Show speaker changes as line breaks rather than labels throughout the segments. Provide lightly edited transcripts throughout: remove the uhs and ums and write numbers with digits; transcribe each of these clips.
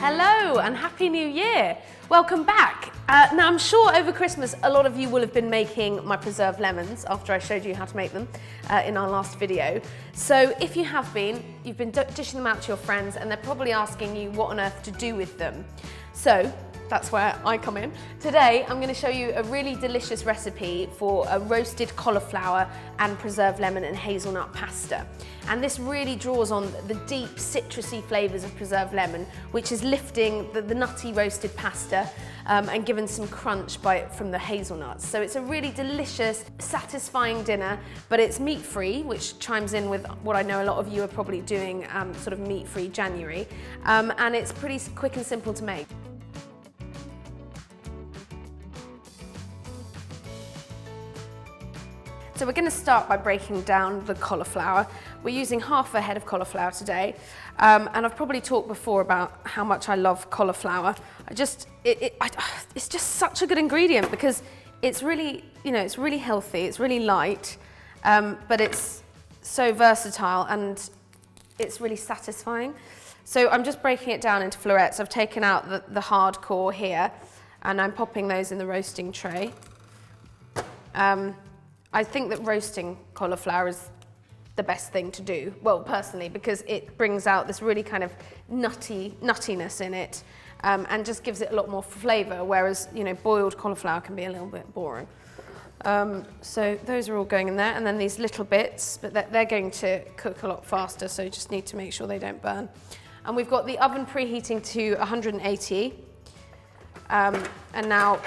Hello and Happy New Year. Welcome back. Now I'm sure over Christmas a lot of you will have been making my preserved lemons after I showed you how to make them in our last video. So if you have been, you've been dishing them out to your friends and they're probably asking you what on earth to do with them. So that's where I come in. Today I'm going to show you a really delicious recipe for a roasted cauliflower and preserved lemon and hazelnut pasta. And this really draws on the deep citrusy flavours of preserved lemon, which is lifting the nutty roasted pasta and given some crunch from the hazelnuts. So it's a really delicious, satisfying dinner, but it's meat-free, which chimes in with what I know a lot of you are probably doing sort of meat-free January. And it's pretty quick and simple to make. So we're going to start by breaking down the cauliflower. We're using half a head of cauliflower today, and I've probably talked before about how much I love cauliflower. It's just such a good ingredient because it's really, it's really healthy, it's really light, but it's so versatile and it's really satisfying. So I'm just breaking it down into florets. I've taken out the hard core here, and I'm popping those in the roasting tray. I think that roasting cauliflower is the best thing to do, well, personally, because it brings out this really kind of nuttiness in it and just gives it a lot more flavour, whereas, boiled cauliflower can be a little bit boring. So those are all going in there, and then these little bits, but they're going to cook a lot faster, so you just need to make sure they don't burn. And we've got the oven preheating to 180, and now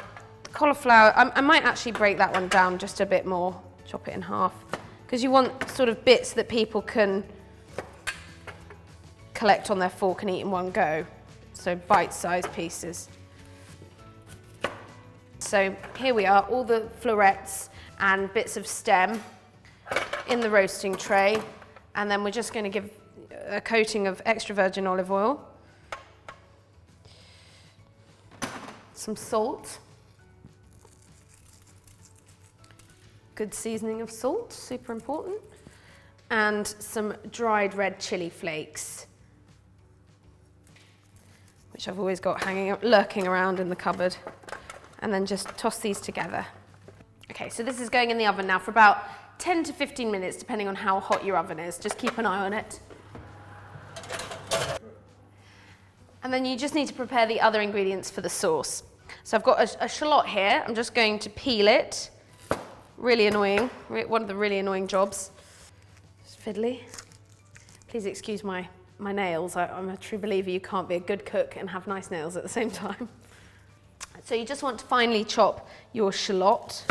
cauliflower, I might actually break that one down just a bit more, chop it in half, because you want sort of bits that people can collect on their fork and eat in one go, so bite-sized pieces. So here we are, all the florets and bits of stem in the roasting tray, and then we're just going to give a coating of extra virgin olive oil, some salt, good seasoning of salt, super important, and some dried red chilli flakes, which I've always got lurking around in the cupboard, and then just toss these together. Okay, so this is going in the oven now for about 10 to 15 minutes, depending on how hot your oven is. Just keep an eye on it. And then you just need to prepare the other ingredients for the sauce. So I've got a shallot here. I'm just going to peel it. Really annoying, one of the really annoying jobs. It's fiddly. Please excuse my nails. I'm a true believer you can't be a good cook and have nice nails at the same time. So you just want to finely chop your shallot.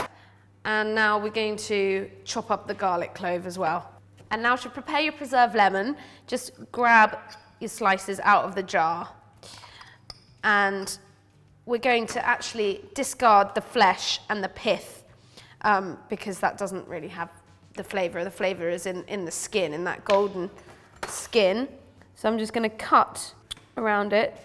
And now we're going to chop up the garlic clove as well. And now to prepare your preserved lemon, just grab your slices out of the jar. And we're going to actually discard the flesh and the pith, because that doesn't really have the flavour. The flavour is in the skin, in that golden skin. So I'm just going to cut around it.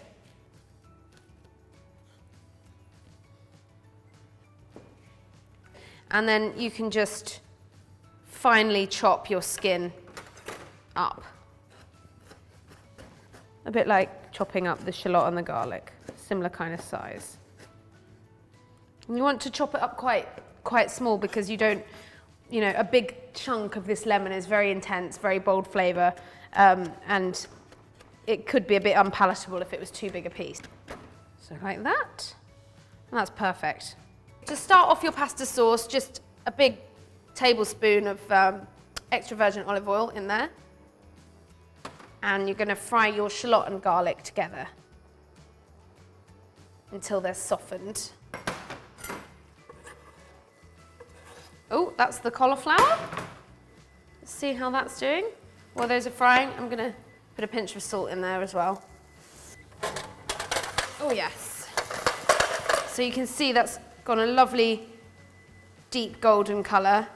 And then you can just finely chop your skin up. A bit like chopping up the shallot and the garlic, similar kind of size. And you want to chop it up quite small because you don't, a big chunk of this lemon is very intense, very bold flavour, and it could be a bit unpalatable if it was too big a piece. So like that, and that's perfect. To start off your pasta sauce, just a big tablespoon of extra virgin olive oil in there, and you're going to fry your shallot and garlic together until they're softened. Oh, that's the cauliflower. Let's see how that's doing. While those are frying, I'm going to put a pinch of salt in there as well. Oh, yes. So you can see that's got a lovely deep golden colour.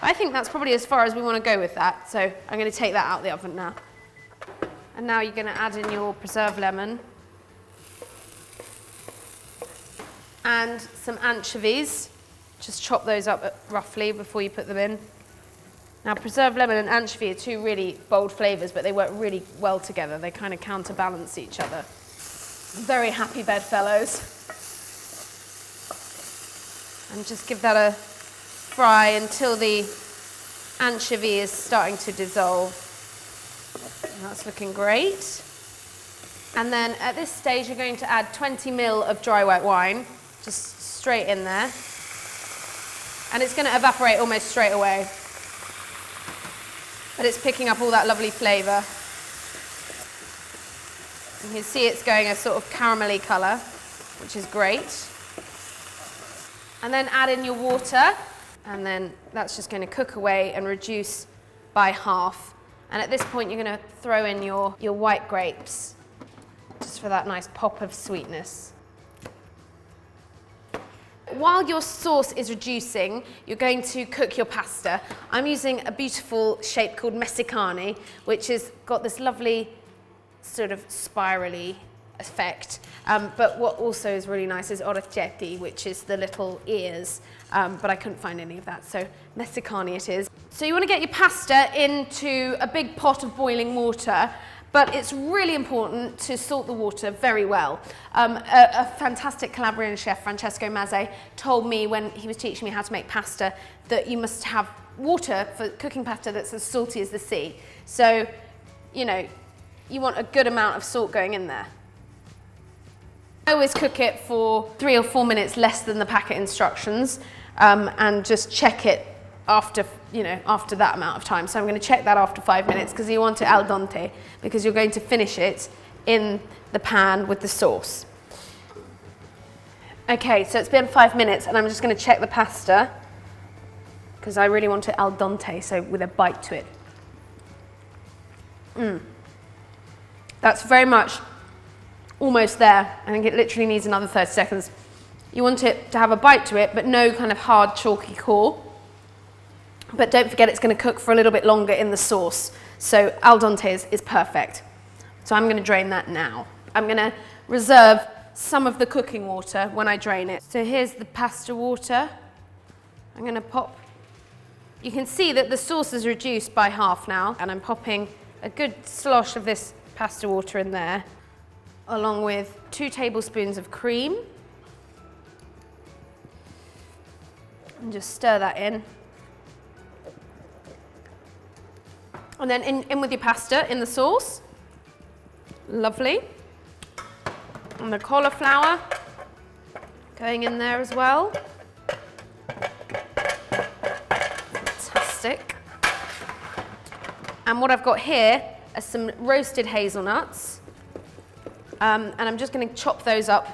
I think that's probably as far as we want to go with that. So I'm going to take that out of the oven now. And now you're going to add in your preserved lemon and some anchovies. Just chop those up roughly before you put them in. Now, preserved lemon and anchovy are two really bold flavours, but they work really well together. They kind of counterbalance each other. Very happy bedfellows. And just give that a fry until the anchovy is starting to dissolve. And that's looking great. And then at this stage, you're going to add 20 ml of dry white wine, just straight in there. And it's going to evaporate almost straight away. But it's picking up all that lovely flavour. You can see it's going a sort of caramelly colour, which is great. And then add in your water, and then that's just going to cook away and reduce by half. And at this point, you're going to throw in your white grapes, just for that nice pop of sweetness. While your sauce is reducing, you're going to cook your pasta. I'm using a beautiful shape called Messicani, which has got this lovely sort of spirally effect. But what also is really nice is orecchiette, which is the little ears, but I couldn't find any of that, so Messicani it is. So you want to get your pasta into a big pot of boiling water, but it's really important to salt the water very well. A fantastic Calabrian chef, Francesco Mazze, told me when he was teaching me how to make pasta that you must have water for cooking pasta that's as salty as the sea. So, you know, you want a good amount of salt going in there. I always cook it for 3 or 4 minutes less than the packet instructions, and just check it after that amount of time. So I'm going to check that after 5 minutes because you want it al dente, because you're going to finish it in the pan with the sauce. Okay, so it's been 5 minutes and I'm just going to check the pasta because I really want it al dente, so with a bite to it. That's very much almost there. I think it literally needs another 30 seconds. You want it to have a bite to it, but no kind of hard, chalky core. But don't forget it's going to cook for a little bit longer in the sauce. So al dente is perfect. So I'm going to drain that now. I'm going to reserve some of the cooking water when I drain it. So here's the pasta water. I'm going to pop. You can see that the sauce is reduced by half now, and I'm popping a good slosh of this pasta water in there, along with 2 tablespoons of cream. And just stir that in. And then in with your pasta in the sauce. Lovely. And the cauliflower going in there as well. Fantastic. And what I've got here are some roasted hazelnuts. And I'm just going to chop those up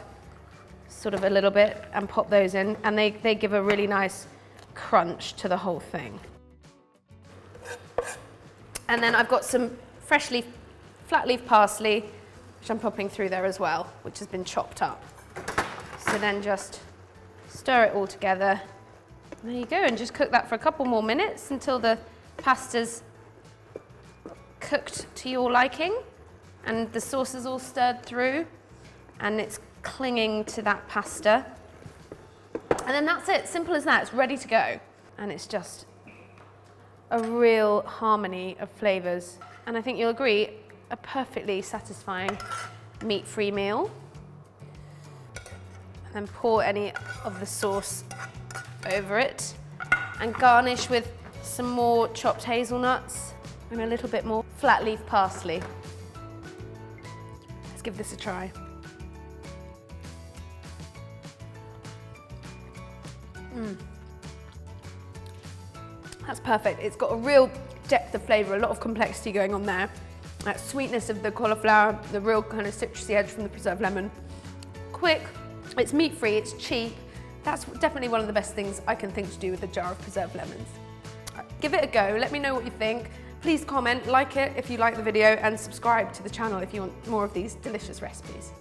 sort of a little bit and pop those in. And they give a really nice crunch to the whole thing. And then I've got some fresh leaf, flat leaf parsley, which I'm popping through there as well, which has been chopped up. So then just stir it all together. And there you go, and just cook that for a couple more minutes until the pasta's cooked to your liking and the sauce is all stirred through and it's clinging to that pasta. And then that's it, simple as that, it's ready to go. And it's just a real harmony of flavours. And I think you'll agree, a perfectly satisfying meat-free meal. And then pour any of the sauce over it and garnish with some more chopped hazelnuts and a little bit more flat leaf parsley. Let's give this a try. That's perfect. It's got a real depth of flavour, a lot of complexity going on there. That sweetness of the cauliflower, the real kind of citrusy edge from the preserved lemon. Quick, it's meat-free, it's cheap. That's definitely one of the best things I can think to do with a jar of preserved lemons. Give it a go, let me know what you think. Please comment, like it if you like the video, and subscribe to the channel if you want more of these delicious recipes.